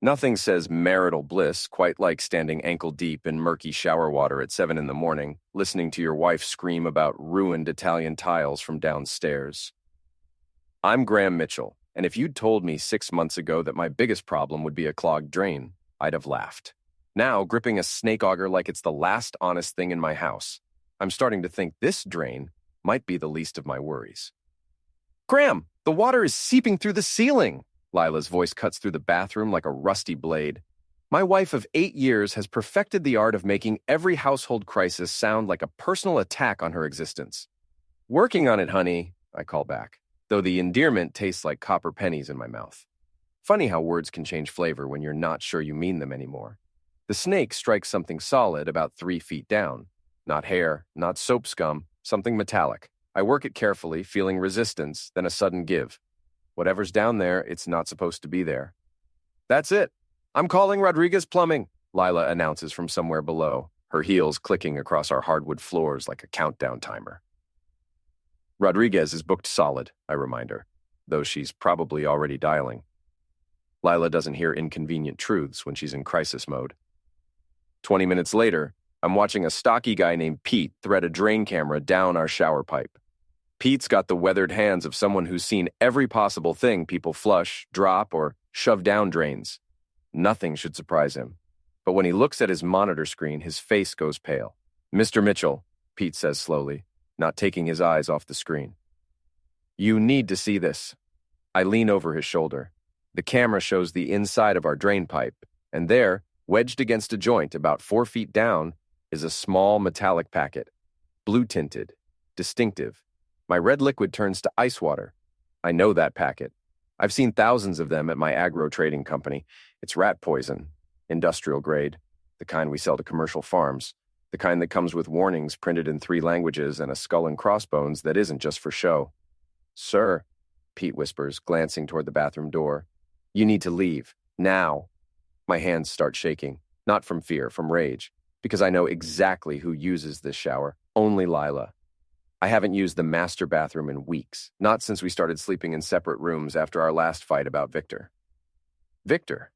Nothing says marital bliss quite like standing ankle-deep in murky shower water at 7 in the morning, listening to your wife scream about ruined Italian tiles from downstairs. I'm Graham Mitchell, and if you'd told me 6 months ago that my biggest problem would be a clogged drain, I'd have laughed. Now, gripping a snake auger like it's the last honest thing in my house, I'm starting to think this drain might be the least of my worries. Graham, the water is seeping through the ceiling! Lila's voice cuts through the bathroom like a rusty blade. My wife of 8 years has perfected the art of making every household crisis sound like a personal attack on her existence. Working on it, honey, I call back, though the endearment tastes like copper pennies in my mouth. Funny how words can change flavor when you're not sure you mean them anymore. The snake strikes something solid about 3 feet down. Not hair, not soap scum, something metallic. I work it carefully, feeling resistance, then a sudden give. Whatever's down there, it's not supposed to be there. That's it. I'm calling Rodriguez Plumbing, Lila announces from somewhere below, her heels clicking across our hardwood floors like a countdown timer. Rodriguez is booked solid, I remind her, though she's probably already dialing. Lila doesn't hear inconvenient truths when she's in crisis mode. 20 minutes later, I'm watching a stocky guy named Pete thread a drain camera down our shower pipe. Pete's got the weathered hands of someone who's seen every possible thing people flush, drop, or shove down drains. Nothing should surprise him. But when he looks at his monitor screen, his face goes pale. Mr. Mitchell, Pete says slowly, not taking his eyes off the screen. You need to see this. I lean over his shoulder. The camera shows the inside of our drain pipe, and there, wedged against a joint about 4 feet down, is a small metallic packet. Blue-tinted. Distinctive. My red liquid turns to ice water. I know that packet. I've seen thousands of them at my agro trading company. It's rat poison, industrial grade, the kind we sell to commercial farms, the kind that comes with warnings printed in 3 languages and a skull and crossbones that isn't just for show. Sir, Pete whispers, glancing toward the bathroom door, you need to leave, now. My hands start shaking, not from fear, from rage, because I know exactly who uses this shower, only Lila. I haven't used the master bathroom in weeks, not since we started sleeping in separate rooms after our last fight about Victor. Victor,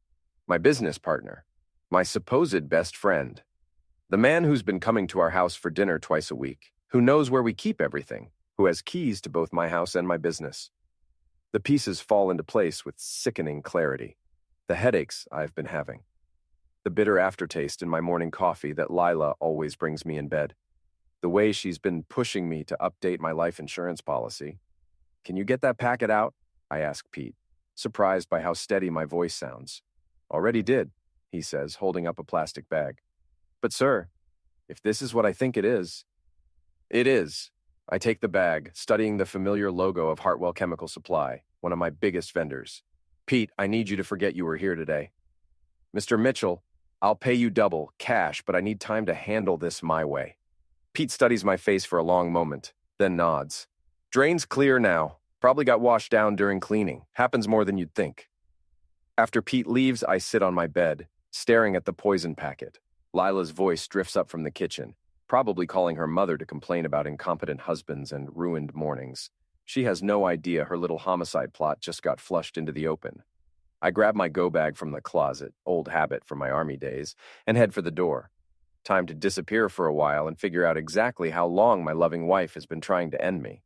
my business partner, my supposed best friend, the man who's been coming to our house for dinner twice a week, who knows where we keep everything, who has keys to both my house and my business. The pieces fall into place with sickening clarity. The headaches I've been having. The bitter aftertaste in my morning coffee that Lila always brings me in bed. The way she's been pushing me to update my life insurance policy. Can you get that packet out? I ask Pete, surprised by how steady my voice sounds. Already did, he says, holding up a plastic bag. But sir, if this is what I think it is. It is. I take the bag, studying the familiar logo of Hartwell Chemical Supply, one of my biggest vendors. Pete, I need you to forget you were here today. Mr. Mitchell, I'll pay you double, cash, but I need time to handle this my way. Pete studies my face for a long moment, then nods. Drain's clear now. Probably got washed down during cleaning. Happens more than you'd think. After Pete leaves, I sit on my bed, staring at the poison packet. Lila's voice drifts up from the kitchen, probably calling her mother to complain about incompetent husbands and ruined mornings. She has no idea her little homicide plot just got flushed into the open. I grab my go bag from the closet, old habit from my army days, and head for the door. Time to disappear for a while and figure out exactly how long my loving wife has been trying to end me.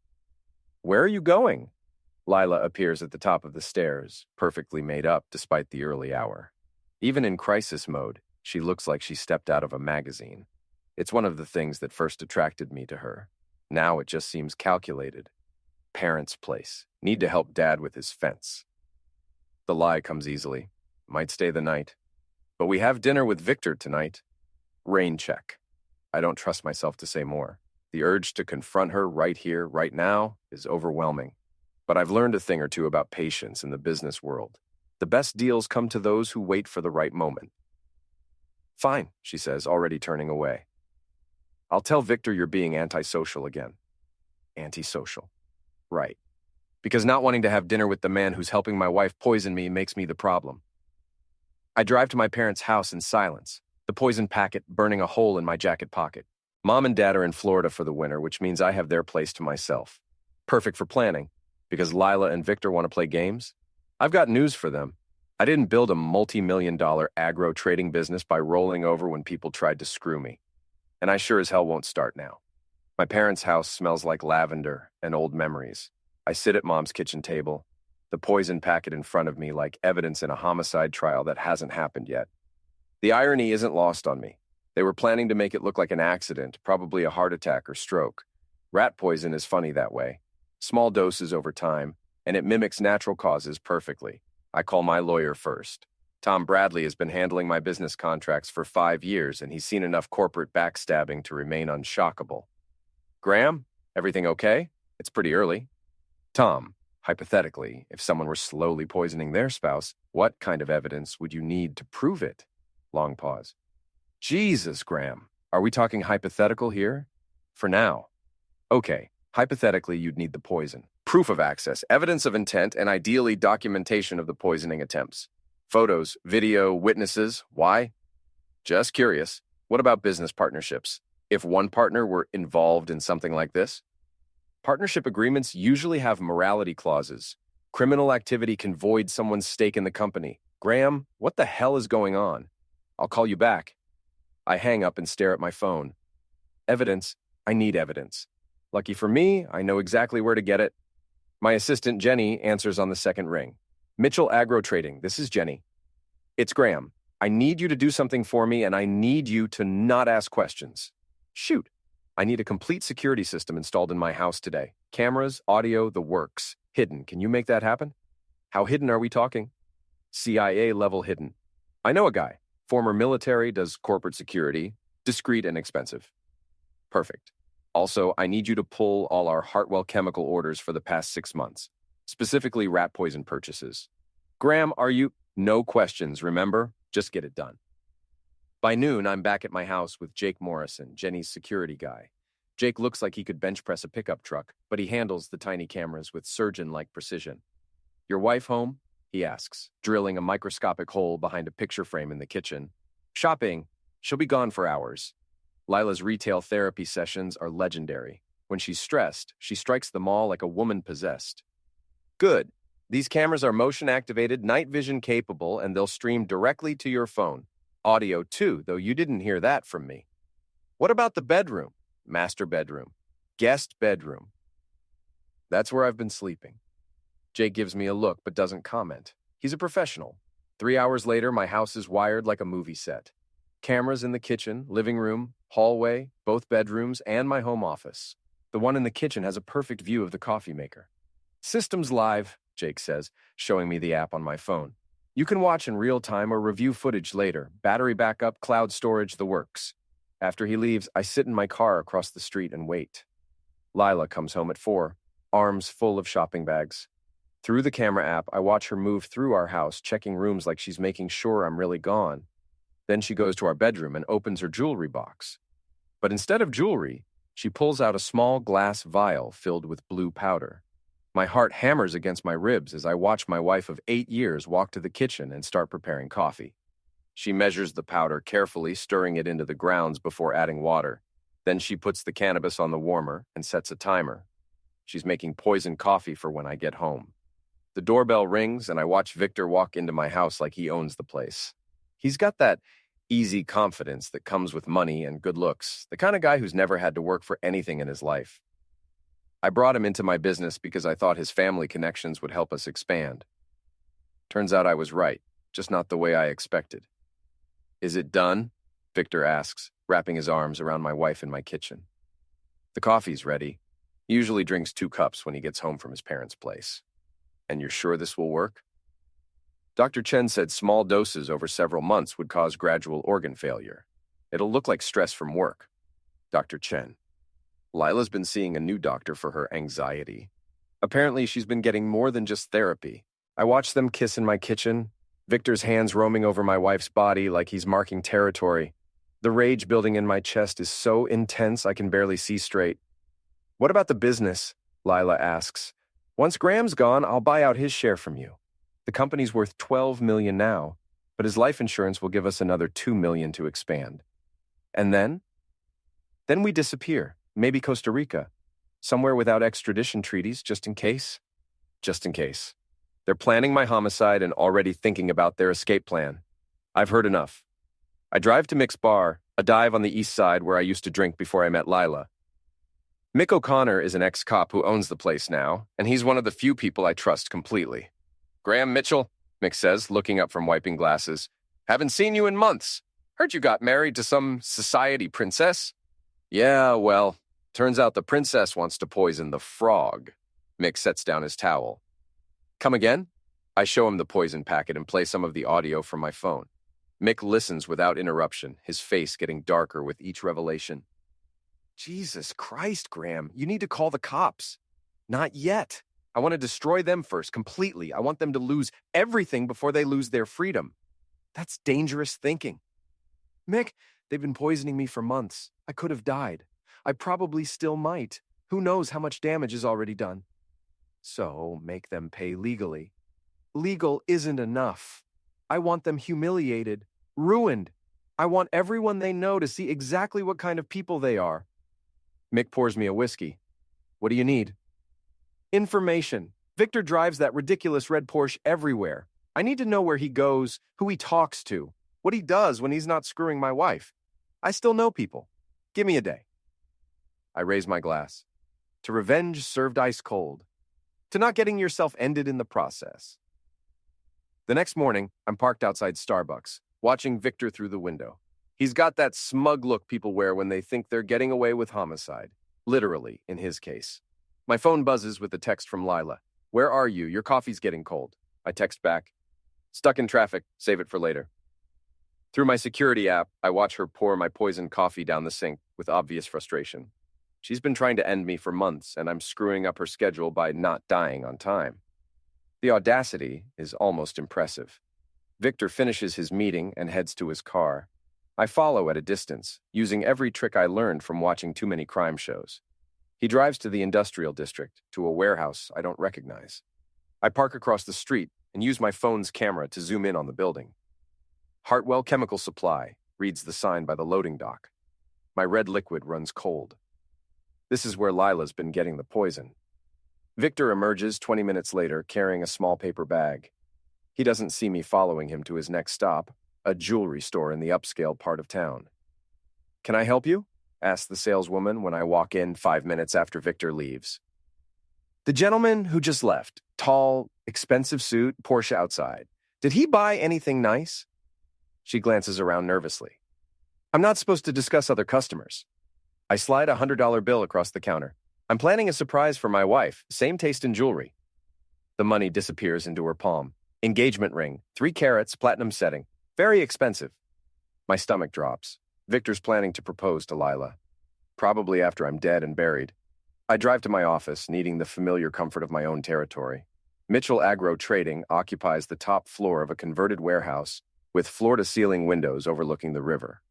Where are you going? Lila appears at the top of the stairs, perfectly made up despite the early hour. Even in crisis mode, she looks like she stepped out of a magazine. It's one of the things that first attracted me to her. Now it just seems calculated. Parents' place. Need to help Dad with his fence. The lie comes easily. Might stay the night. But we have dinner with Victor tonight. Rain check. I don't trust myself to say more. The urge to confront her right here, right now, is overwhelming. But I've learned a thing or two about patience in the business world. The best deals come to those who wait for the right moment. Fine, she says, already turning away. I'll tell Victor you're being antisocial again. Antisocial. Right. Because not wanting to have dinner with the man who's helping my wife poison me makes me the problem. I drive to my parents' house in silence, the poison packet burning a hole in my jacket pocket. Mom and Dad are in Florida for the winter, which means I have their place to myself. Perfect for planning, because Lila and Victor want to play games. I've got news for them. I didn't build a multi-million-dollar agro trading business by rolling over when people tried to screw me. And I sure as hell won't start now. My parents' house smells like lavender and old memories. I sit at Mom's kitchen table, the poison packet in front of me like evidence in a homicide trial that hasn't happened yet. The irony isn't lost on me. They were planning to make it look like an accident, probably a heart attack or stroke. Rat poison is funny that way. Small doses over time, and it mimics natural causes perfectly. I call my lawyer first. Tom Bradley has been handling my business contracts for 5 years, and he's seen enough corporate backstabbing to remain unshockable. Graham, everything okay? It's pretty early. Tom, hypothetically, if someone were slowly poisoning their spouse, what kind of evidence would you need to prove it? Long pause. Jesus, Graham, are we talking hypothetical here? For now. Okay, hypothetically, you'd need the poison. Proof of access, evidence of intent, and ideally documentation of the poisoning attempts. Photos, video, witnesses. Why? Just curious. What about business partnerships? If one partner were involved in something like this? Partnership agreements usually have morality clauses. Criminal activity can void someone's stake in the company. Graham, what the hell is going on? I'll call you back. I hang up and stare at my phone. Evidence. I need evidence. Lucky for me, I know exactly where to get it. My assistant, Jenny, answers on the second ring. Mitchell Agro Trading, this is Jenny. It's Graham. I need you to do something for me, and I need you to not ask questions. Shoot. I need a complete security system installed in my house today. Cameras, audio, the works. Hidden. Can you make that happen? How hidden are we talking? CIA level hidden. I know a guy. Former military, does corporate security. Discreet and expensive. Perfect. Also, I need you to pull all our Hartwell chemical orders for the past 6 months. Specifically rat poison purchases. Graham, are you? No questions, remember? Just get it done. By noon, I'm back at my house with Jake Morrison, Jenny's security guy. Jake looks like he could bench press a pickup truck, but he handles the tiny cameras with surgeon-like precision. Your wife home? He asks, drilling a microscopic hole behind a picture frame in the kitchen. Shopping. She'll be gone for hours. Lila's retail therapy sessions are legendary. When she's stressed, she strikes the mall like a woman possessed. Good. These cameras are motion-activated, night vision capable, and they'll stream directly to your phone. Audio too, though you didn't hear that from me. What about the bedroom? Master bedroom. Guest bedroom. That's where I've been sleeping. Jake gives me a look but doesn't comment. He's a professional. 3 hours later, my house is wired like a movie set. Cameras in the kitchen, living room, hallway, both bedrooms, and my home office. The one in the kitchen has a perfect view of the coffee maker. Systems live, Jake says, showing me the app on my phone. You can watch in real time or review footage later. Battery backup, cloud storage, the works. After he leaves, I sit in my car across the street and wait. Lila comes home at 4, arms full of shopping bags. Through the camera app, I watch her move through our house, checking rooms like she's making sure I'm really gone. Then she goes to our bedroom and opens her jewelry box. But instead of jewelry, she pulls out a small glass vial filled with blue powder. My heart hammers against my ribs as I watch my wife of 8 years walk to the kitchen and start preparing coffee. She measures the powder carefully, stirring it into the grounds before adding water. Then she puts the cannabis on the warmer and sets a timer. She's making poison coffee for when I get home. The doorbell rings and I watch Victor walk into my house like he owns the place. He's got that easy confidence that comes with money and good looks, the kind of guy who's never had to work for anything in his life. I brought him into my business because I thought his family connections would help us expand. Turns out I was right, just not the way I expected. Is it done? Victor asks, wrapping his arms around my wife in my kitchen. The coffee's ready. He usually drinks 2 cups when he gets home from his parents' place. And you're sure this will work? Dr. Chen said small doses over several months would cause gradual organ failure. It'll look like stress from work. Dr. Chen. Lila's been seeing a new doctor for her anxiety. Apparently, she's been getting more than just therapy. I watch them kiss in my kitchen, Victor's hands roaming over my wife's body like he's marking territory. The rage building in my chest is so intense I can barely see straight. What about the business? Lila asks. Once Graham's gone, I'll buy out his share from you. The company's worth $12 million now, but his life insurance will give us another $2 million to expand. And then? Then we disappear. Maybe Costa Rica. Somewhere without extradition treaties, just in case. Just in case. They're planning my homicide and already thinking about their escape plan. I've heard enough. I drive to Mick's bar, a dive on the east side where I used to drink before I met Lila. Mick O'Connor is an ex-cop who owns the place now, and he's one of the few people I trust completely. "Graham Mitchell," Mick says, looking up from wiping glasses. "Haven't seen you in months. Heard you got married to some society princess." "Yeah, well, turns out the princess wants to poison the frog." Mick sets down his towel. "Come again?" I show him the poison packet and play some of the audio from my phone. Mick listens without interruption, his face getting darker with each revelation. "Jesus Christ, Graham, you need to call the cops." "Not yet. I want to destroy them first, completely. I want them to lose everything before they lose their freedom." "That's dangerous thinking." "Mick, they've been poisoning me for months. I could have died. I probably still might. Who knows how much damage is already done?" "So, make them pay legally." "Legal isn't enough. I want them humiliated, ruined. I want everyone they know to see exactly what kind of people they are." Mick pours me a whiskey. "What do you need?" "Information. Victor drives that ridiculous red Porsche everywhere. I need to know where he goes, who he talks to, what he does when he's not screwing my wife. I still know people. Give me a day." I raise my glass. To revenge served ice cold. To not getting yourself ended in the process. The next morning, I'm parked outside Starbucks, watching Victor through the window. He's got that smug look people wear when they think they're getting away with homicide. Literally, in his case. My phone buzzes with a text from Lila. "Where are you? Your coffee's getting cold." I text back. "Stuck in traffic. Save it for later." Through my security app, I watch her pour my poisoned coffee down the sink with obvious frustration. She's been trying to end me for months, and I'm screwing up her schedule by not dying on time. The audacity is almost impressive. Victor finishes his meeting and heads to his car. I follow at a distance, using every trick I learned from watching too many crime shows. He drives to the industrial district, to a warehouse I don't recognize. I park across the street and use my phone's camera to zoom in on the building. "Hartwell Chemical Supply," reads the sign by the loading dock. My red liquid runs cold. This is where Lila's been getting the poison. Victor emerges 20 minutes later, carrying a small paper bag. He doesn't see me following him to his next stop, a jewelry store in the upscale part of town. "Can I help you?" asks the saleswoman when I walk in 5 minutes after Victor leaves. "The gentleman who just left, tall, expensive suit, Porsche outside. Did he buy anything nice?" She glances around nervously. "I'm not supposed to discuss other customers." I slide a $100 bill across the counter. "I'm planning a surprise for my wife, same taste in jewelry." The money disappears into her palm. "Engagement ring, 3 carats, platinum setting. Very expensive." My stomach drops. Victor's planning to propose to Lila. Probably after I'm dead and buried. I drive to my office, needing the familiar comfort of my own territory. Mitchell Agro Trading occupies the top floor of a converted warehouse with floor-to-ceiling windows overlooking the river.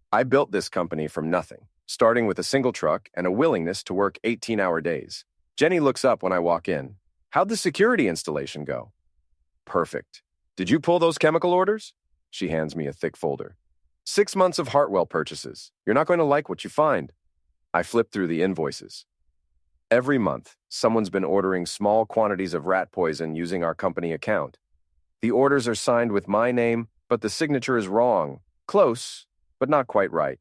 I built this company from nothing, starting with a single truck and a willingness to work 18-hour days. Jenny looks up when I walk in. "How'd the security installation go?" "Perfect. Did you pull those chemical orders?" She hands me a thick folder. 6 months of Hartwell purchases. You're not going to like what you find." I flip through the invoices. Every month, someone's been ordering small quantities of rat poison using our company account. The orders are signed with my name, but the signature is wrong. Close, but not quite right.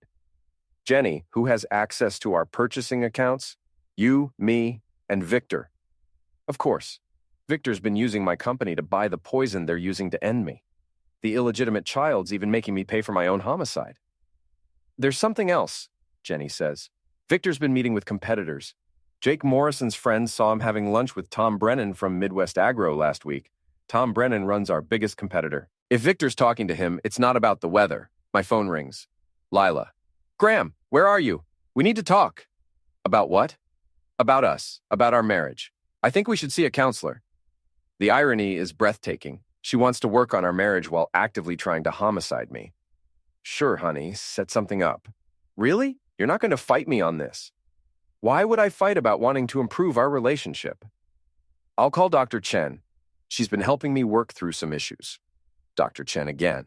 Jenny, who has access to our purchasing accounts, you, me, and Victor. Of course, Victor's been using my company to buy the poison they're using to end me. The illegitimate child's even making me pay for my own homicide. "There's something else," Jenny says. "Victor's been meeting with competitors. Jake Morrison's friends saw him having lunch with Tom Brennan from Midwest Agro last week. Tom Brennan runs our biggest competitor. If Victor's talking to him, it's not about the weather." My phone rings. Lila. "Graham, where are you? We need to talk." "About what?" "About us, about our marriage. I think we should see a counselor." The irony is breathtaking. She wants to work on our marriage while actively trying to homicide me. "Sure, honey, set something up." "Really? You're not going to fight me on this?" "Why would I fight about wanting to improve our relationship?" "I'll call Dr. Chen. She's been helping me work through some issues." Dr. Chen again.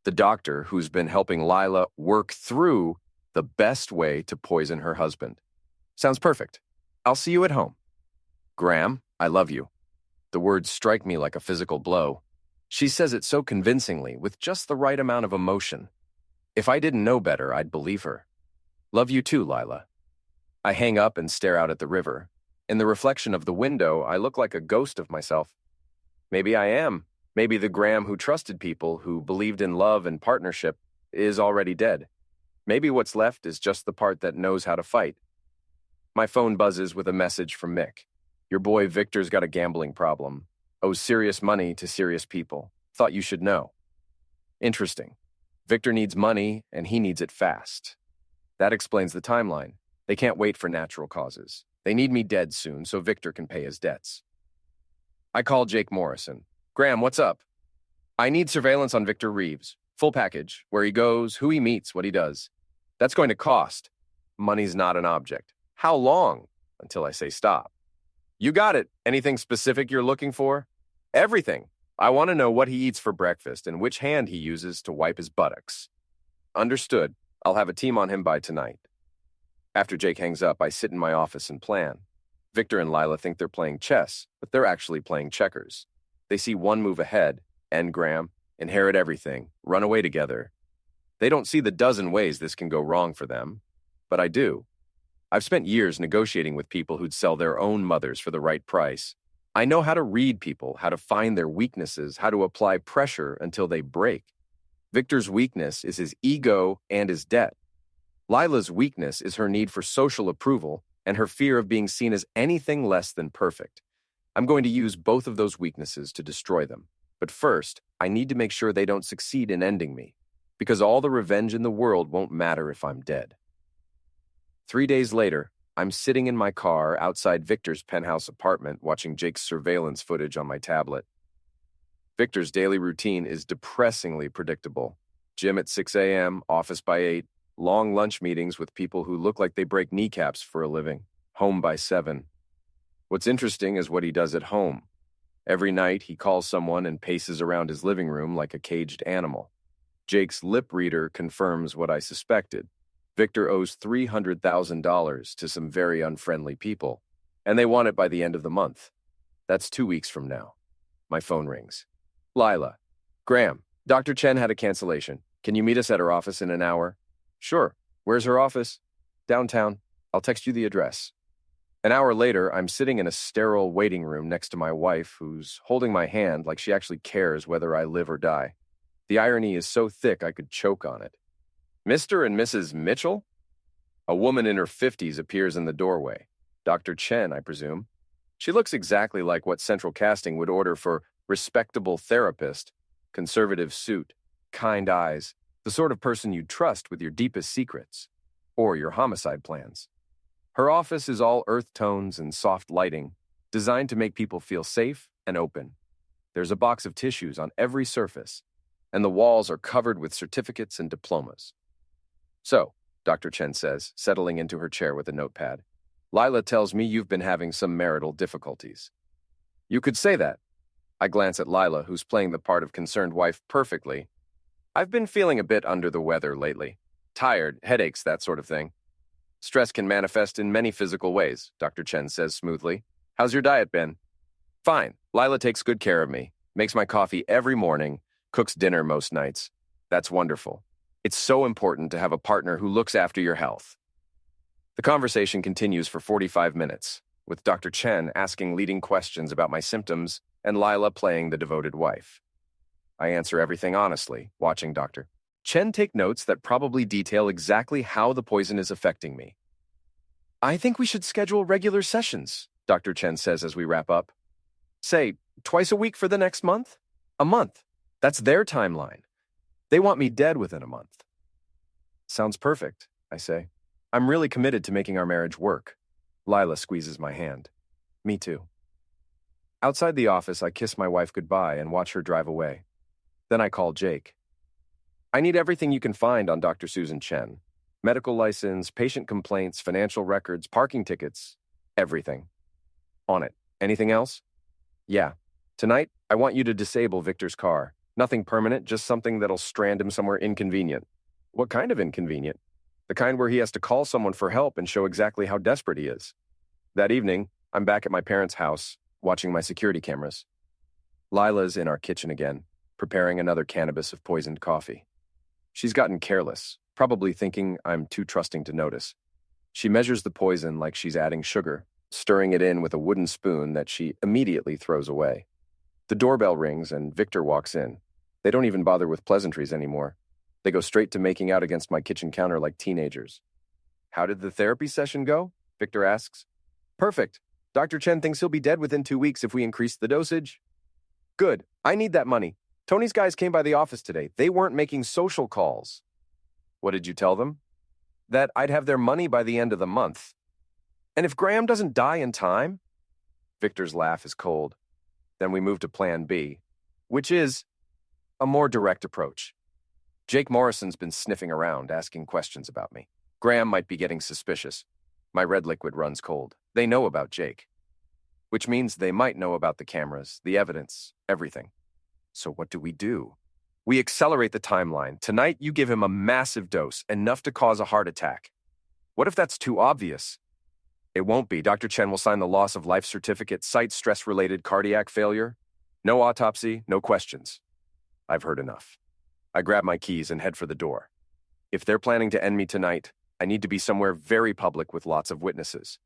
The doctor who's been helping Lila work through the best way to poison her husband. Sounds perfect. I'll see you at home. "Graham, I love you." The words strike me like a physical blow. She says it so convincingly, with just the right amount of emotion. If I didn't know better, I'd believe her. Love you too, Lila. I hang up and stare out at the river. In the reflection of the window, I look like a ghost of myself. Maybe I am. Maybe the Graham who trusted people, who believed in love and partnership, is already dead. Maybe what's left is just the part that knows how to fight. My phone buzzes with a message from Mick. Your boy Victor's got a gambling problem. Owes serious money to serious people. Thought you should know. Interesting. Victor needs money, and he needs it fast. That explains the timeline. They can't wait for natural causes. They need me dead soon so Victor can pay his debts. I call Jake Morrison. Graham, what's up? I need surveillance on Victor Reeves. Full package. Where he goes, who he meets, what he does. That's going to cost. Money's not an object. How long? Until I say stop. You got it. Anything specific you're looking for? Everything. I want to know what he eats for breakfast and which hand he uses to wipe his buttocks. Understood. I'll have a team on him by tonight. After Jake hangs up, I sit in my office and plan. Victor and Lila think they're playing chess, but they're actually playing checkers. They see one move ahead, engram, inherit everything, run away together. They don't see the dozen ways this can go wrong for them, but I do. I've spent years negotiating with people who'd sell their own mothers for the right price. I know how to read people, how to find their weaknesses, how to apply pressure until they break. Victor's weakness is his ego and his debt. Lila's weakness is her need for social approval and her fear of being seen as anything less than perfect. I'm going to use both of those weaknesses to destroy them. But first, I need to make sure they don't succeed in ending me, because all the revenge in the world won't matter if I'm dead. 3 days later, I'm sitting in my car outside Victor's penthouse apartment watching Jake's surveillance footage on my tablet. Victor's daily routine is depressingly predictable. Gym at 6 a.m., office by 8, long lunch meetings with people who look like they break kneecaps for a living, home by 7. What's interesting is what he does at home. Every night, he calls someone and paces around his living room like a caged animal. Jake's lip reader confirms what I suspected. Victor owes $300,000 to some very unfriendly people, and they want it by the end of the month. That's 2 weeks from now. My phone rings. Lila. Graham, Dr. Chen had a cancellation. Can you meet us at her office in an hour? Sure. Where's her office? Downtown. I'll text you the address. An hour later, I'm sitting in a sterile waiting room next to my wife, who's holding my hand like she actually cares whether I live or die. The irony is so thick I could choke on it. Mr. and Mrs. Mitchell? A woman in her 50s appears in the doorway. Dr. Chen, I presume. She looks exactly like what Central Casting would order for respectable therapist. Conservative suit, kind eyes, the sort of person you'd trust with your deepest secrets, or your homicide plans. Her office is all earth tones and soft lighting, designed to make people feel safe and open. There's a box of tissues on every surface, and the walls are covered with certificates and diplomas. So, Dr. Chen says, settling into her chair with a notepad, Lila tells me you've been having some marital difficulties. You could say that. I glance at Lila, who's playing the part of concerned wife perfectly. I've been feeling a bit under the weather lately. Tired, headaches, that sort of thing. Stress can manifest in many physical ways, Dr. Chen says smoothly. How's your diet been? Fine. Lila takes good care of me, makes my coffee every morning, cooks dinner most nights. That's wonderful. It's so important to have a partner who looks after your health. The conversation continues for 45 minutes, with Dr. Chen asking leading questions about my symptoms and Lila playing the devoted wife. I answer everything honestly, watching Dr. Chen take notes that probably detail exactly how the poison is affecting me. I think we should schedule regular sessions, Dr. Chen says as we wrap up. Say, twice a week for the next month? A month. That's their timeline. They want me dead within a month. Sounds perfect, I say. I'm really committed to making our marriage work. Lila squeezes my hand. Me too. Outside the office, I kiss my wife goodbye and watch her drive away. Then I call Jake. I need everything you can find on Dr. Susan Chen. Medical license, patient complaints, financial records, parking tickets, everything. On it. Anything else? Yeah. Tonight, I want you to disable Victor's car. Nothing permanent, just something that'll strand him somewhere inconvenient. What kind of inconvenient? The kind where he has to call someone for help and show exactly how desperate he is. That evening, I'm back at my parents' house. watching my security cameras. Lila's in our kitchen again, preparing another cannabis of poisoned coffee. She's gotten careless, probably thinking I'm too trusting to notice. She measures the poison like she's adding sugar, stirring it in with a wooden spoon that she immediately throws away. The doorbell rings and Victor walks in. They don't even bother with pleasantries anymore. They go straight to making out against my kitchen counter like teenagers. "How did the therapy session go?" Victor asks. "Perfect. Dr. Chen thinks he'll be dead within 2 weeks if we increase the dosage." "Good. I need that money. Tony's guys came by the office today. They weren't making social calls." "What did you tell them?" "That I'd have their money by the end of the month." "And if Graham doesn't die in time?" Victor's laugh is cold. Then we move to plan B, which is a more direct approach. Jake Morrison's been sniffing around, asking questions about me. Graham might be getting suspicious. My red liquid runs cold. They know about Jake, which means they might know about the cameras, the evidence, everything. So what do? We accelerate the timeline. Tonight, you give him a massive dose, enough to cause a heart attack. What if that's too obvious? It won't be. Dr. Chen will sign the loss of life certificate, cite stress-related cardiac failure. No autopsy, no questions. I've heard enough. I grab my keys and head for the door. If they're planning to end me tonight, I need to be somewhere very public with lots of witnesses.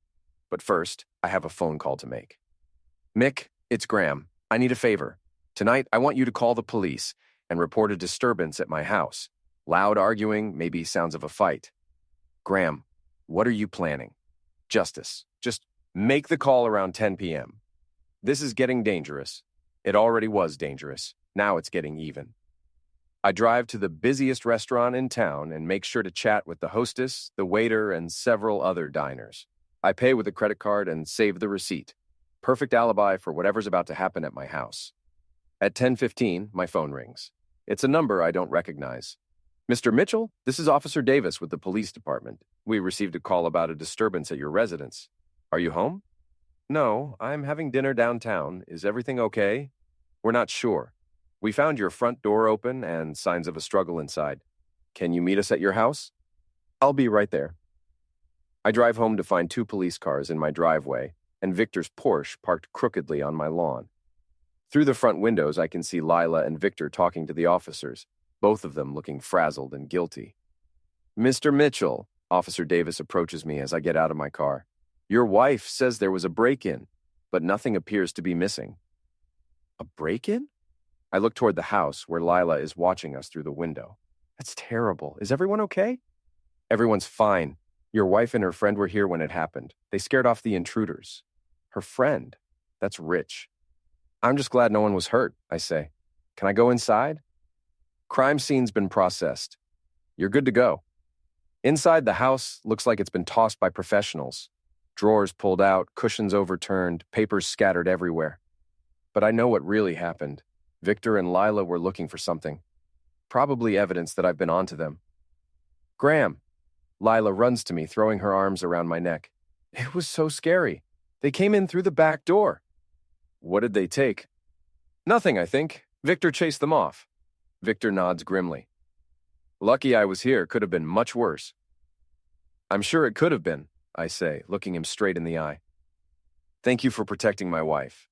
But first, I have a phone call to make. "Mick, it's Graham. I need a favor. Tonight, I want you to call the police and report a disturbance at my house. Loud arguing, maybe sounds of a fight." "Graham, what are you planning?" "Justice. Just make the call around 10 p.m. This is getting dangerous. It already was dangerous. Now it's getting even." I drive to the busiest restaurant in town and make sure to chat with the hostess, the waiter, and several other diners. I pay with a credit card and save the receipt. Perfect alibi for whatever's about to happen at my house. At 10:15, my phone rings. It's a number I don't recognize. "Mr. Mitchell, this is Officer Davis with the police department. We received a call about a disturbance at your residence. Are you home?" "No, I'm having dinner downtown. Is everything okay?" "We're not sure. We found your front door open and signs of a struggle inside. Can you meet us at your house?" "I'll be right there." I drive home to find 2 police cars in my driveway and Victor's Porsche parked crookedly on my lawn. Through the front windows, I can see Lila and Victor talking to the officers, both of them looking frazzled and guilty. "Mr. Mitchell," Officer Davis approaches me as I get out of my car. "Your wife says there was a break-in, but nothing appears to be missing." "A break-in?" I look toward the house where Lila is watching us through the window. "That's terrible. Is everyone okay?" "Everyone's fine. Your wife and her friend were here when it happened. They scared off the intruders." "Her friend? That's rich." "I'm just glad no one was hurt," I say. "Can I go inside?" "Crime scene's been processed. You're good to go." Inside, the house looks like it's been tossed by professionals. Drawers pulled out, cushions overturned, papers scattered everywhere. But I know what really happened. Victor and Lila were looking for something. Probably evidence that I've been onto them. "Graham." Lila runs to me, throwing her arms around my neck. "It was so scary. They came in through the back door." "What did they take?" "Nothing, I think. Victor chased them off." Victor nods grimly. "Lucky I was here. Could have been much worse." "I'm sure it could have been," I say, looking him straight in the eye. "Thank you for protecting my wife."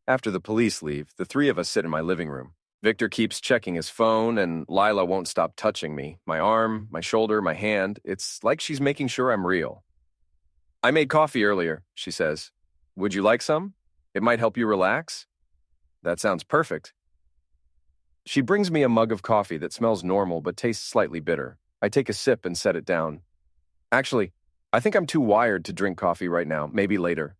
After the police leave, the 3 of us sit in my living room. Victor keeps checking his phone, and Lila won't stop touching me. My arm, my shoulder, my hand. It's like she's making sure I'm real. "I made coffee earlier," she says. "Would you like some? It might help you relax." "That sounds perfect." She brings me a mug of coffee that smells normal but tastes slightly bitter. I take a sip and set it down. "Actually, I think I'm too wired to drink coffee right now, maybe later."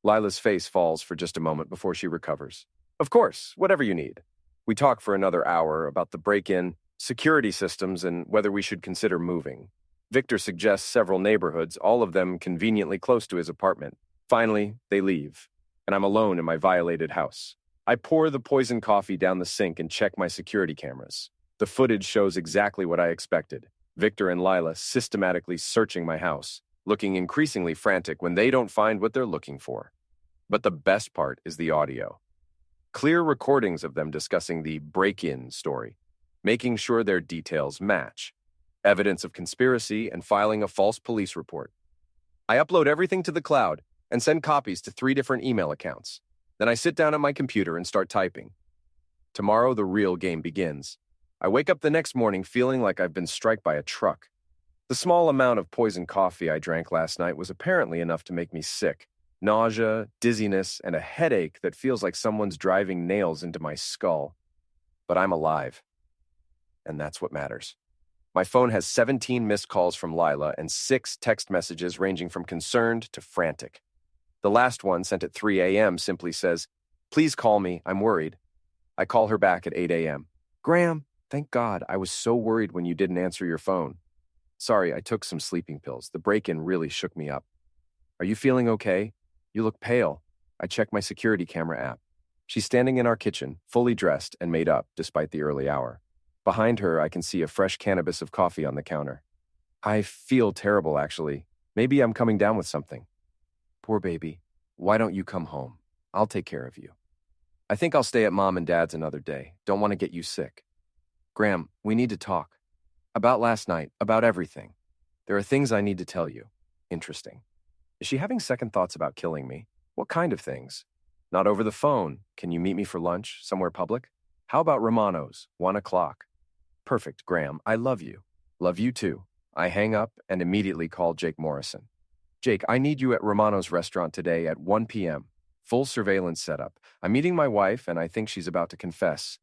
Lila's face falls for just a moment before she recovers. "Of course, whatever you need." We talk for another hour about the break-in, security systems, and whether we should consider moving. Victor suggests several neighborhoods, all of them conveniently close to his apartment. Finally, they leave, and I'm alone in my violated house. I pour the poison coffee down the sink and check my security cameras. The footage shows exactly what I expected. Victor and Lila systematically searching my house, looking increasingly frantic when they don't find what they're looking for. But the best part is the audio. Clear recordings of them discussing the break-in story, making sure their details match. Evidence of conspiracy and filing a false police report. I upload everything to the cloud. and send copies to 3 different email accounts. Then I sit down at my computer and start typing. Tomorrow, the real game begins. I wake up the next morning feeling like I've been struck by a truck. The small amount of poisoned coffee I drank last night was apparently enough to make me sick. Nausea, dizziness, and a headache that feels like someone's driving nails into my skull. But I'm alive. And that's what matters. My phone has 17 missed calls from Lila and 6 text messages ranging from concerned to frantic. The last one, sent at 3 a.m., simply says, "Please call me, I'm worried." I call her back at 8 a.m. "Graham, thank God, I was so worried when you didn't answer your phone. Sorry, I took some sleeping pills. The break-in really shook me up. Are you feeling okay? You look pale." I check my security camera app. She's standing in our kitchen, fully dressed and made up despite the early hour. Behind her, I can see a fresh cannabis of coffee on the counter. I feel terrible, actually. Maybe I'm coming down with something. Poor baby. Why don't you come home? I'll take care of you. I think I'll stay at Mom and Dad's another day. Don't want to get you sick. Graham, we need to talk. About last night, about everything. There are things I need to tell you. Interesting. Is she having second thoughts about killing me? What kind of things? Not over the phone. Can you meet me for lunch, somewhere public? How about Romano's, 1 o'clock? Perfect, Graham. I love you. Love you too. I hang up and immediately call Jake Morrison. Jake, I need you at Romano's restaurant today at 1 p.m. Full surveillance setup. I'm meeting my wife and I think she's about to confess.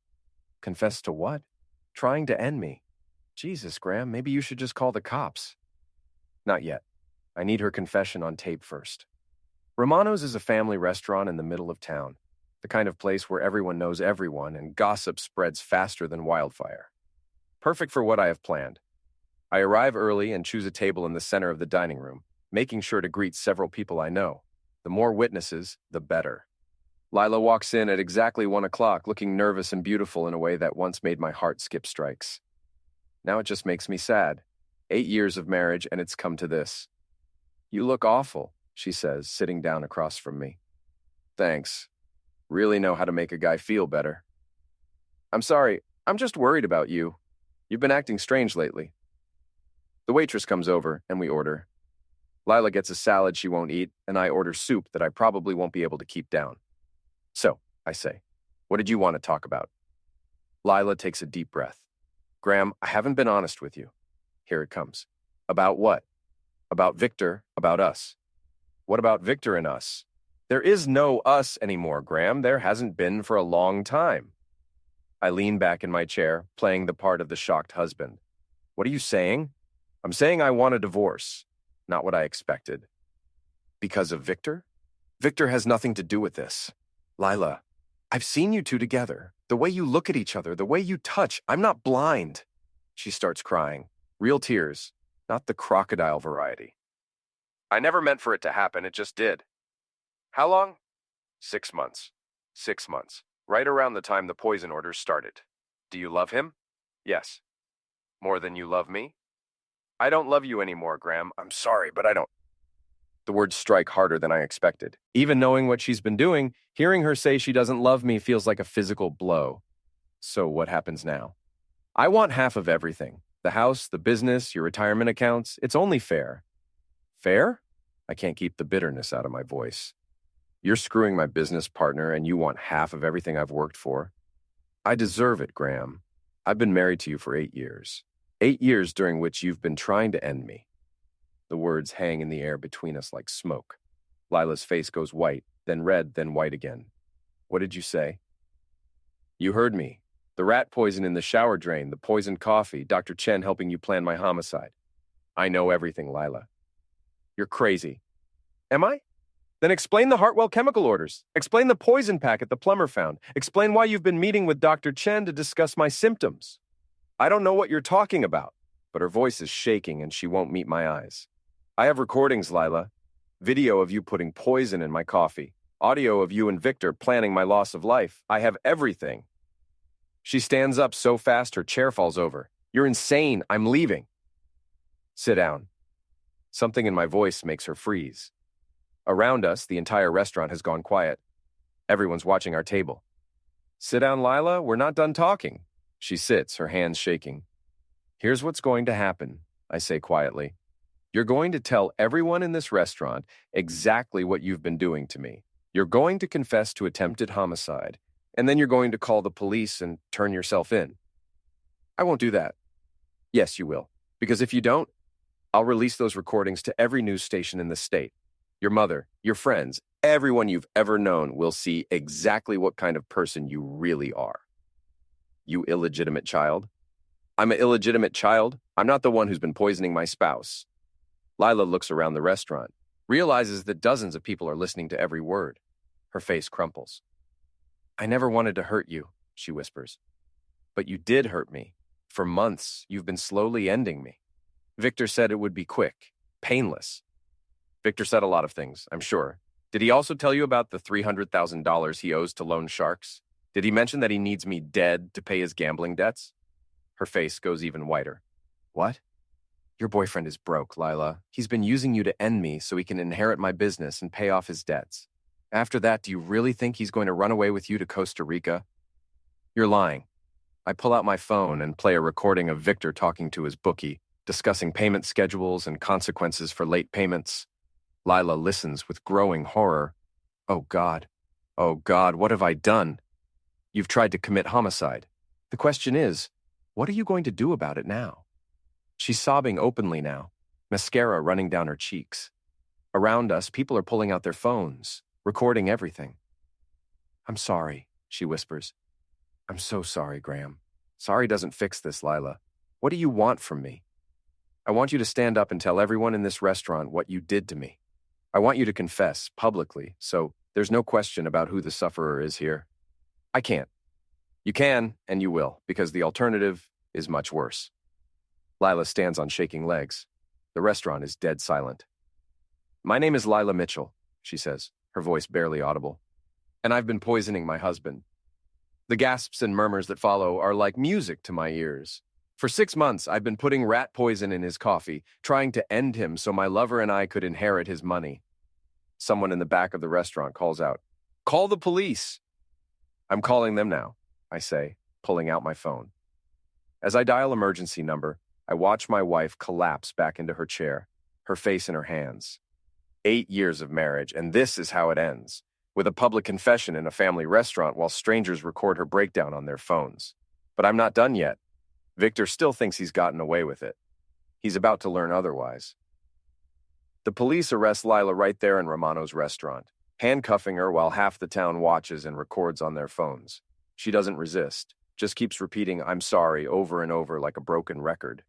Confess to what? Trying to end me. Jesus, Graham, maybe you should just call the cops. Not yet. I need her confession on tape first. Romano's is a family restaurant in the middle of town, the kind of place where everyone knows everyone and gossip spreads faster than wildfire. Perfect for what I have planned. I arrive early and choose a table in the center of the dining room, making sure to greet several people I know. The more witnesses, the better. Lila walks in at exactly 1 o'clock, looking nervous and beautiful in a way that once made my heart skip strikes. Now it just makes me sad. 8 years of marriage and it's come to this. You look awful, she says, sitting down across from me. Thanks. Really know how to make a guy feel better. I'm sorry, I'm just worried about you. You've been acting strange lately. The waitress comes over and we order. Lila gets a salad she won't eat, and I order soup that I probably won't be able to keep down. So, I say, what did you want to talk about? Lila takes a deep breath. Graham, I haven't been honest with you. Here it comes. About what? About Victor, about us. What about Victor and us? There is no us anymore, Graham. There hasn't been for a long time. I lean back in my chair, playing the part of the shocked husband. What are you saying? I'm saying I want a divorce. Not what I expected. Because of Victor? Victor has nothing to do with this. Lila, I've seen you two together. The way you look at each other, the way you touch. I'm not blind. She starts crying. Real tears, not the crocodile variety. I never meant for it to happen, it just did. How long? 6 months. 6 months. Right around the time the poison orders started. Do you love him? Yes. More than you love me? I don't love you anymore, Graham. I'm sorry, but I don't. The words strike harder than I expected. Even knowing what she's been doing, hearing her say she doesn't love me feels like a physical blow. So what happens now? I want half of everything. The house, the business, your retirement accounts. It's only fair. Fair? I can't keep the bitterness out of my voice. You're screwing my business partner and you want half of everything I've worked for? I deserve it, Graham. I've been married to you for 8 years. 8 years during which you've been trying to end me. The words hang in the air between us like smoke. Lila's face goes white, then red, then white again. What did you say? You heard me. The rat poison in the shower drain, the poisoned coffee, Dr. Chen helping you plan my homicide. I know everything, Lila. You're crazy. Am I? Then explain the Hartwell chemical orders. Explain the poison packet the plumber found. Explain why you've been meeting with Dr. Chen to discuss my symptoms. I don't know what you're talking about, but her voice is shaking and she won't meet my eyes. I have recordings, Lila. Video of you putting poison in my coffee. Audio of you and Victor planning my loss of life. I have everything. She stands up so fast her chair falls over. You're insane. I'm leaving. Sit down. Something in my voice makes her freeze. Around us, the entire restaurant has gone quiet. Everyone's watching our table. Sit down, Lila. We're not done talking. She sits, her hands shaking. Here's what's going to happen, I say quietly. You're going to tell everyone in this restaurant exactly what you've been doing to me. You're going to confess to attempted homicide, and then you're going to call the police and turn yourself in. I won't do that. Yes, you will. Because if you don't, I'll release those recordings to every news station in the state. Your mother, your friends, everyone you've ever known will see exactly what kind of person you really are. You illegitimate child. I'm an illegitimate child. I'm not the one who's been poisoning my spouse. Lila looks around the restaurant, realizes that dozens of people are listening to every word. Her face crumples. I never wanted to hurt you, she whispers. But you did hurt me. For months, you've been slowly ending me. Victor said it would be quick, painless. Victor said a lot of things, I'm sure. Did he also tell you about the $300,000 he owes to loan sharks? Did he mention that he needs me dead to pay his gambling debts? Her face goes even whiter. What? Your boyfriend is broke, Lila. He's been using you to end me so he can inherit my business and pay off his debts. After that, do you really think he's going to run away with you to Costa Rica? You're lying. I pull out my phone and play a recording of Victor talking to his bookie, discussing payment schedules and consequences for late payments. Lila listens with growing horror. Oh, God, what have I done? You've tried to commit homicide. The question is, what are you going to do about it now? She's sobbing openly now, mascara running down her cheeks. Around us, people are pulling out their phones, recording everything. I'm sorry, she whispers. I'm so sorry, Graham. Sorry doesn't fix this, Lila. What do you want from me? I want you to stand up and tell everyone in this restaurant what you did to me. I want you to confess publicly, so there's no question about who the sufferer is here. I can't. You can, and you will, because the alternative is much worse. Lila stands on shaking legs. The restaurant is dead silent. My name is Lila Mitchell, she says, her voice barely audible. And I've been poisoning my husband. The gasps and murmurs that follow are like music to my ears. For 6 months, I've been putting rat poison in his coffee, trying to end him so my lover and I could inherit his money. Someone in the back of the restaurant calls out, "Call the police!" I'm calling them now, I say, pulling out my phone. As I dial emergency number, I watch my wife collapse back into her chair, her face in her hands. 8 years of marriage, and this is how it ends, with a public confession in a family restaurant while strangers record her breakdown on their phones. But I'm not done yet. Victor still thinks he's gotten away with it. He's about to learn otherwise. The police arrest Lila right there in Romano's restaurant, handcuffing her while half the town watches and records on their phones. She doesn't resist, just keeps repeating "I'm sorry" over and over like a broken record.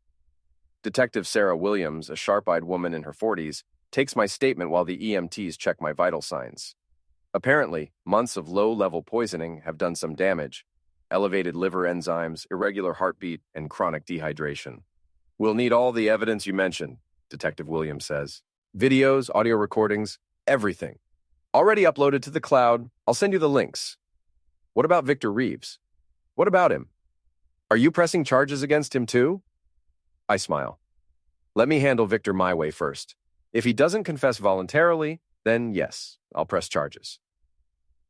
Detective Sarah Williams, a sharp-eyed woman in her 40s, takes my statement while the EMTs check my vital signs. Apparently, months of low-level poisoning have done some damage: elevated liver enzymes, irregular heartbeat, and chronic dehydration. We'll need all the evidence you mentioned, Detective Williams says. Videos, audio recordings, everything. Already uploaded to the cloud. I'll send you the links. What about Victor Reeves? What about him? Are you pressing charges against him too? I smile. Let me handle Victor my way first. If he doesn't confess voluntarily, then yes, I'll press charges.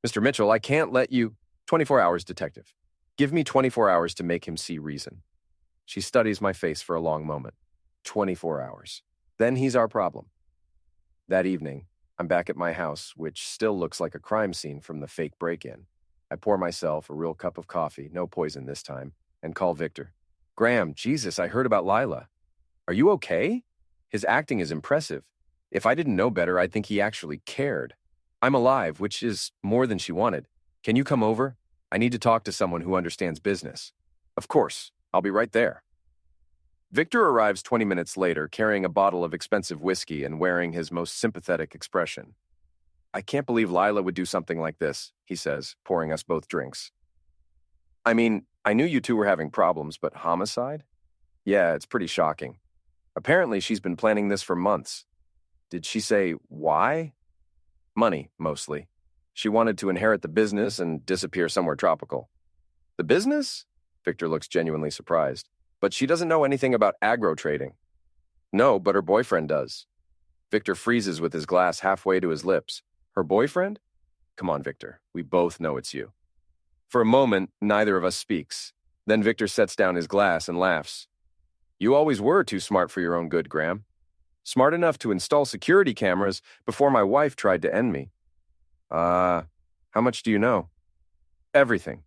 Mr. Mitchell, I can't let you... 24 hours, Detective. Give me 24 hours to make him see reason. She studies my face for a long moment. 24 hours. Then he's our problem. That evening, I'm back at my house, which still looks like a crime scene from the fake break-in. I pour myself a real cup of coffee, no poison this time, and call Victor. Graham, Jesus, I heard about Lila. Are you okay? His acting is impressive. If I didn't know better, I'd think he actually cared. I'm alive, which is more than she wanted. Can you come over? I need to talk to someone who understands business. Of course, I'll be right there. Victor arrives 20 minutes later, carrying a bottle of expensive whiskey and wearing his most sympathetic expression. I can't believe Lila would do something like this, he says, pouring us both drinks. I mean, I knew you two were having problems, but homicide? Yeah, it's pretty shocking. Apparently, she's been planning this for months. Did she say why? Money, mostly. She wanted to inherit the business and disappear somewhere tropical. The business? Victor looks genuinely surprised. But she doesn't know anything about agro trading. No, but her boyfriend does. Victor freezes with his glass halfway to his lips. Her boyfriend? Come on, Victor. We both know it's you. For a moment, neither of us speaks. Then Victor sets down his glass and laughs. You always were too smart for your own good, Graham. Smart enough to install security cameras before my wife tried to end me. How much do you know? Everything.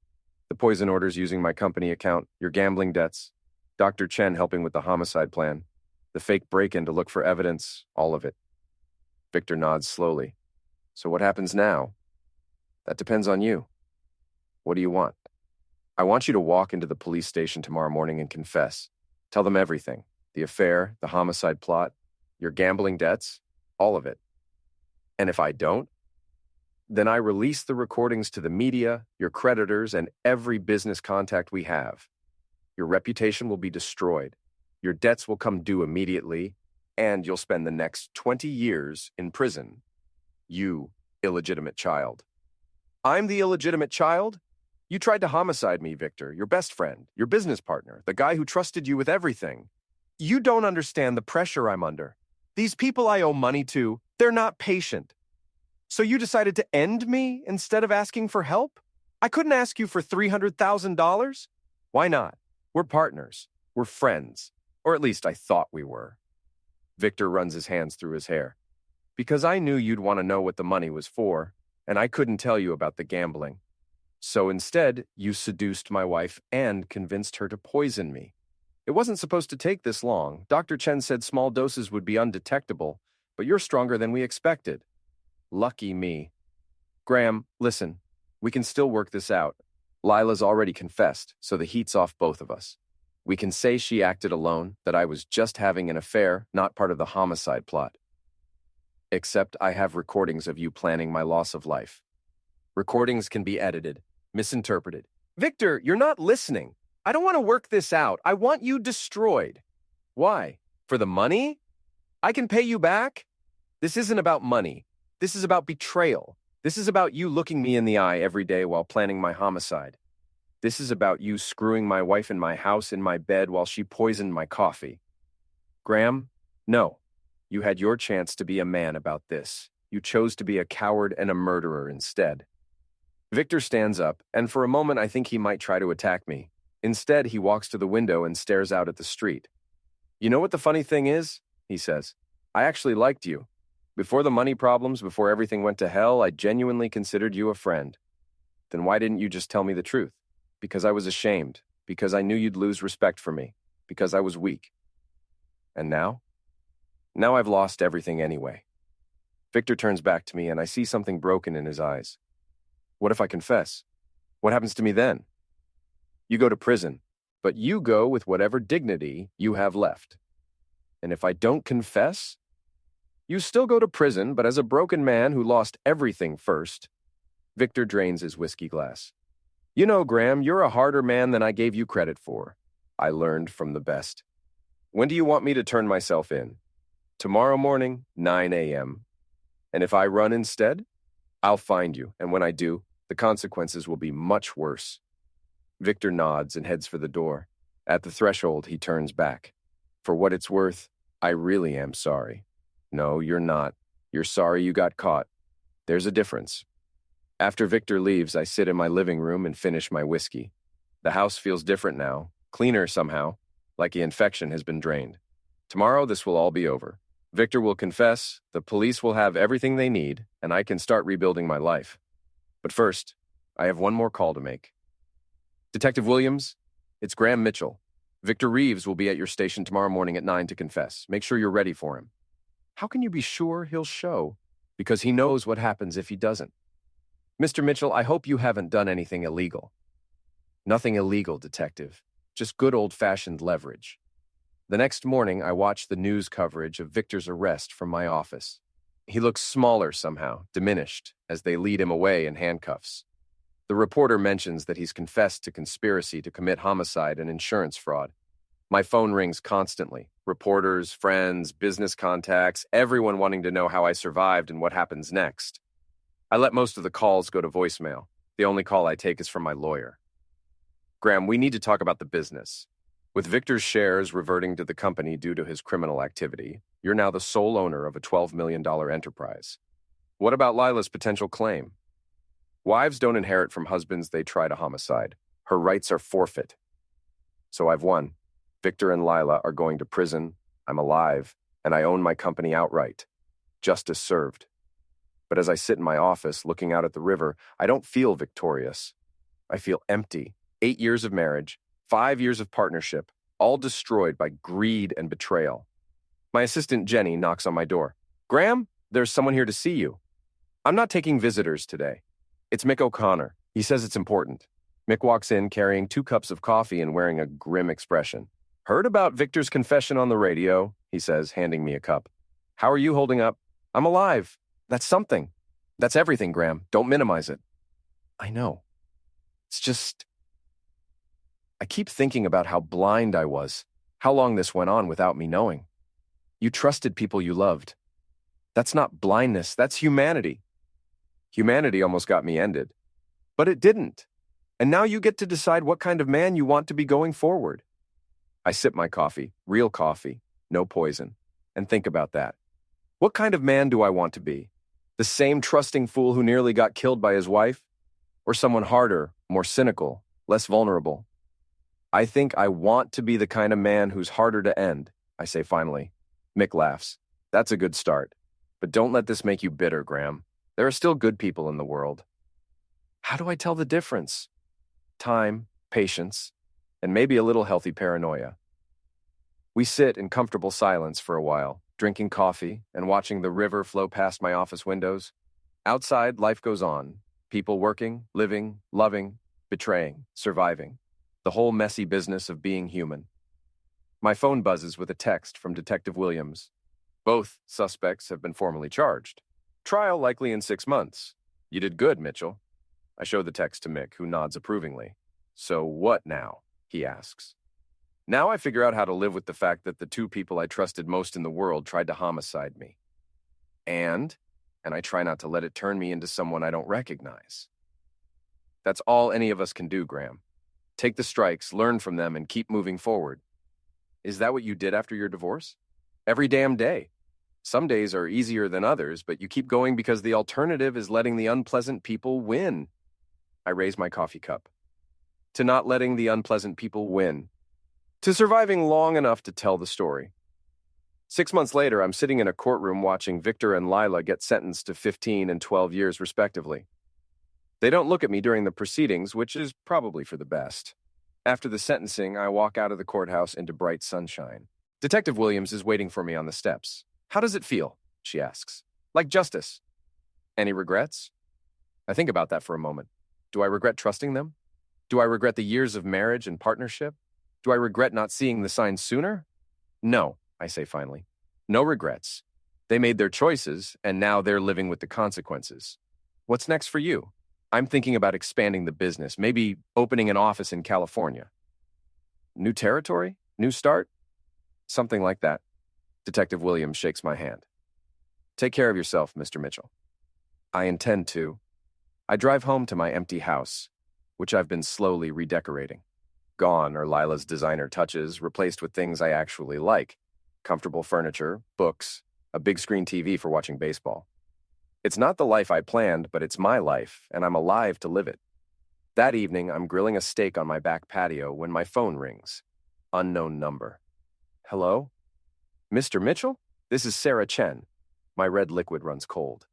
The poison orders using my company account, your gambling debts, Dr. Chen helping with the homicide plan, the fake break-in to look for evidence, all of it. Victor nods slowly. So what happens now? That depends on you. What do you want? I want you to walk into the police station tomorrow morning and confess. Tell them everything. The affair, the homicide plot, your gambling debts, all of it. And if I don't, then I release the recordings to the media, your creditors, and every business contact we have. Your reputation will be destroyed. Your debts will come due immediately, and you'll spend the next 20 years in prison. You, illegitimate child. I'm the illegitimate child? You tried to homicide me, Victor, your best friend, your business partner, the guy who trusted you with everything. You don't understand the pressure I'm under. These people I owe money to, they're not patient. So you decided to end me instead of asking for help? I couldn't ask you for $300,000? Why not? We're partners. We're friends. Or at least I thought we were. Victor runs his hands through his hair. Because I knew you'd want to know what the money was for, and I couldn't tell you about the gambling. So instead, you seduced my wife and convinced her to poison me. It wasn't supposed to take this long. Dr. Chen said small doses would be undetectable, but you're stronger than we expected. Lucky me. Graham, listen, we can still work this out. Lila's already confessed, so the heat's off both of us. We can say she acted alone, that I was just having an affair, not part of the homicide plot. Except I have recordings of you planning my loss of life. Recordings can be edited, misinterpreted. Victor, you're not listening. I don't want to work this out. I want you destroyed. Why? For the money? I can pay you back? This isn't about money. This is about betrayal. This is about you looking me in the eye every day while planning my homicide. This is about you screwing my wife in my house in my bed while she poisoned my coffee. Graham, no. You had your chance to be a man about this. You chose to be a coward and a murderer instead. Victor stands up, and for a moment I think he might try to attack me. Instead, he walks to the window and stares out at the street. You know what the funny thing is? He says. I actually liked you. Before the money problems, before everything went to hell, I genuinely considered you a friend. Then why didn't you just tell me the truth? Because I was ashamed. Because I knew you'd lose respect for me. Because I was weak. And now? Now I've lost everything anyway. Victor turns back to me and I see something broken in his eyes. What if I confess? What happens to me then? You go to prison, but you go with whatever dignity you have left. And if I don't confess? You still go to prison, but as a broken man who lost everything first. Victor drains his whiskey glass. You know, Graham, you're a harder man than I gave you credit for. I learned from the best. When do you want me to turn myself in? Tomorrow morning, 9 a.m. And if I run instead, I'll find you, and when I do, the consequences will be much worse. Victor nods and heads for the door. At the threshold, he turns back. For what it's worth, I really am sorry. No, you're not. You're sorry you got caught. There's a difference. After Victor leaves, I sit in my living room and finish my whiskey. The house feels different now, cleaner somehow, like the infection has been drained. Tomorrow, this will all be over. Victor will confess, the police will have everything they need, and I can start rebuilding my life. But first, I have one more call to make. Detective Williams, it's Graham Mitchell. Victor Reeves will be at your station tomorrow morning at 9 to confess. Make sure you're ready for him. How can you be sure he'll show? Because he knows what happens if he doesn't. Mr. Mitchell, I hope you haven't done anything illegal. Nothing illegal, Detective. Just good old-fashioned leverage. The next morning, I watched the news coverage of Victor's arrest from my office. He looks smaller somehow, diminished, as they lead him away in handcuffs. The reporter mentions that he's confessed to conspiracy to commit homicide and insurance fraud. My phone rings constantly. Reporters, friends, business contacts, everyone wanting to know how I survived and what happens next. I let most of the calls go to voicemail. The only call I take is from my lawyer. Graham, we need to talk about the business. With Victor's shares reverting to the company due to his criminal activity, you're now the sole owner of a $12 million enterprise. What about Lila's potential claim? Wives don't inherit from husbands they try to homicide. Her rights are forfeit. So I've won. Victor and Lila are going to prison. I'm alive, and I own my company outright. Justice served. But as I sit in my office looking out at the river, I don't feel victorious. I feel empty. 8 years of marriage, 5 years of partnership, all destroyed by greed and betrayal. My assistant Jenny knocks on my door. "Graham, there's someone here to see you." "I'm not taking visitors today." "It's Mick O'Connor. He says it's important." Mick walks in carrying 2 cups of coffee and wearing a grim expression. "Heard about Victor's confession on the radio," he says, handing me a cup. "How are you holding up?" "I'm alive. That's something." "That's everything, Graham. Don't minimize it." I know. It's just, I keep thinking about how blind I was, how long this went on without me knowing. You trusted people you loved. That's not blindness, that's humanity. Humanity almost got me ended. But it didn't. And now you get to decide what kind of man you want to be going forward. I sip my coffee, real coffee, no poison, and think about that. What kind of man do I want to be? The same trusting fool who nearly got killed by his wife? Or someone harder, more cynical, less vulnerable? I think I want to be the kind of man who's harder to end, I say finally. Mick laughs. That's a good start. But don't let this make you bitter, Graham. There are still good people in the world. How do I tell the difference? Time, patience, and maybe a little healthy paranoia. We sit in comfortable silence for a while, drinking coffee and watching the river flow past my office windows. Outside, life goes on. People working, living, loving, betraying, surviving. The whole messy business of being human. My phone buzzes with a text from Detective Williams. Both suspects have been formally charged. Trial likely in 6 months. You did good, Mitchell. I show the text to Mick, who nods approvingly. So what now? He asks. Now I figure out how to live with the fact that the 2 people I trusted most in the world tried to homicide me. And I try not to let it turn me into someone I don't recognize. That's all any of us can do, Graham. Take the strikes, learn from them, and keep moving forward. Is that what you did after your divorce? Every damn day. Some days are easier than others, but you keep going because the alternative is letting the unpleasant people win. I raise my coffee cup. To not letting the unpleasant people win. To surviving long enough to tell the story. 6 months later, I'm sitting in a courtroom watching Victor and Lila get sentenced to 15 and 12 years respectively. They don't look at me during the proceedings, which is probably for the best. After the sentencing, I walk out of the courthouse into bright sunshine. Detective Williams is waiting for me on the steps. "How does it feel?" she asks. "Like justice." "Any regrets?" I think about that for a moment. Do I regret trusting them? Do I regret the years of marriage and partnership? Do I regret not seeing the signs sooner? No, I say finally. No regrets. They made their choices, and now they're living with the consequences. What's next for you? I'm thinking about expanding the business, maybe opening an office in California. New territory? New start? Something like that. Detective Williams shakes my hand. Take care of yourself, Mr. Mitchell. I intend to. I drive home to my empty house, which I've been slowly redecorating. Gone are Lila's designer touches, replaced with things I actually like. Comfortable furniture, books, a big screen TV for watching baseball. It's not the life I planned, but it's my life, and I'm alive to live it. That evening, I'm grilling a steak on my back patio when my phone rings. Unknown number. Hello? Mr. Mitchell? This is Sarah Chen. My red liquid runs cold.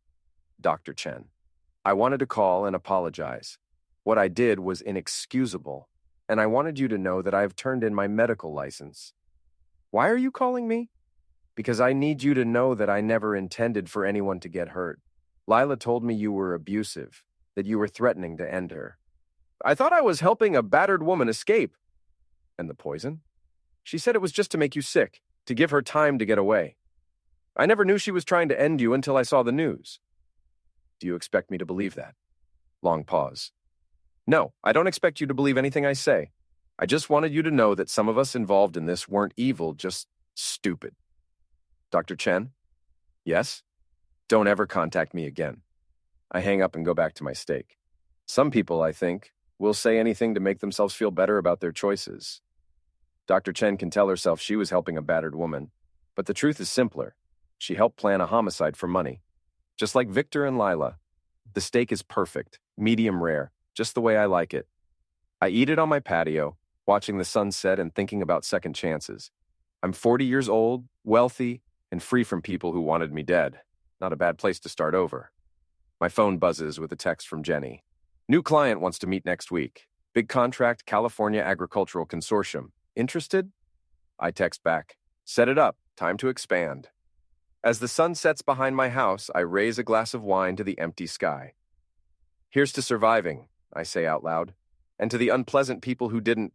Dr. Chen. I wanted to call and apologize. What I did was inexcusable, and I wanted you to know that I have turned in my medical license. Why are you calling me? Because I need you to know that I never intended for anyone to get hurt. Lila told me you were abusive, that you were threatening to end her. I thought I was helping a battered woman escape. And the poison? She said it was just to make you sick, to give her time to get away. I never knew she was trying to end you until I saw the news. Do you expect me to believe that? Long pause. No, I don't expect you to believe anything I say. I just wanted you to know that some of us involved in this weren't evil, just stupid. Dr. Chen? Yes? Don't ever contact me again. I hang up and go back to my steak. Some people, I think, will say anything to make themselves feel better about their choices. Dr. Chen can tell herself she was helping a battered woman, but the truth is simpler. She helped plan a homicide for money. Just like Victor and Lila. The steak is perfect, medium rare, just the way I like it. I eat it on my patio, watching the sunset and thinking about second chances. I'm 40 years old, wealthy, and free from people who wanted me dead. Not a bad place to start over. My phone buzzes with a text from Jenny. New client wants to meet next week. Big contract, California Agricultural Consortium. Interested? I text back. Set it up. Time to expand. As the sun sets behind my house, I raise a glass of wine to the empty sky. Here's to surviving, I say out loud, and to the unpleasant people who didn't.